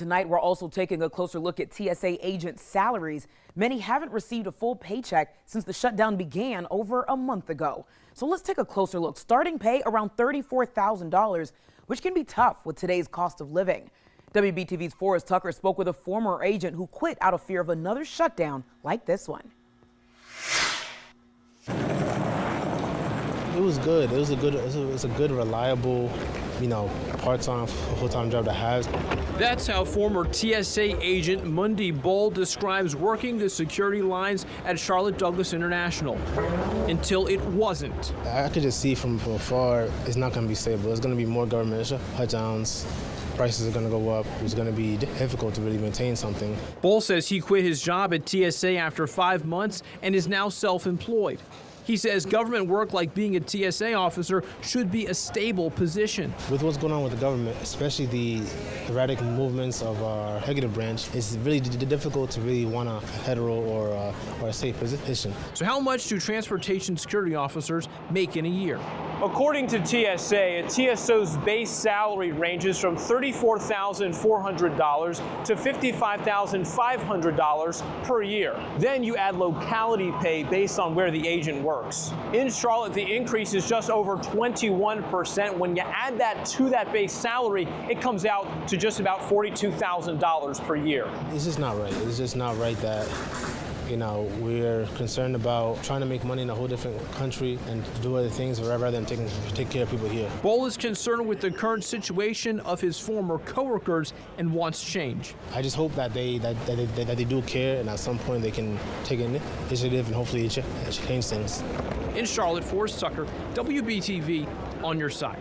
Tonight, we're also taking a closer look at TSA agents' salaries. Many haven't received a full paycheck since the shutdown began over a month ago. So let's take a closer look. Starting pay around $34,000, which can be tough with today's cost of living. WBTV's Forrest Tucker spoke with a former agent who quit out of fear of another shutdown like this one. It was good. It was a good, reliable, part-time, full-time job to have. That's how former TSA agent Mundy Bull describes working the security lines at Charlotte Douglas International. Until it wasn't. I could just see from afar it's not going to be stable. It's going to be more government shutdowns. Prices are going to go up. It's going to be difficult to really maintain something. Bull says he quit his job at TSA after 5 months and is now self-employed. He says government work like being a TSA officer should be a stable position. With what's going on with the government, especially the erratic movements of our executive branch, it's really difficult to really want a federal or a state position. So how much do transportation security officers make in a year? According to TSA, a TSO's base salary ranges from $34,400 to $55,500 per year. Then you add locality pay based on where the agent works. In Charlotte, the increase is just over 21%. When you add that to that base salary, it comes out to just about $42,000 per year. It's just not right. It's just not right that we're concerned about trying to make money in a whole different country and do other things rather than take care of people here. Bull is concerned with the current situation of his former coworkers and wants change. I just hope that they do care, and at some point they can take an initiative and hopefully change things. In Charlotte, Forrest Tucker, WBTV, on your side.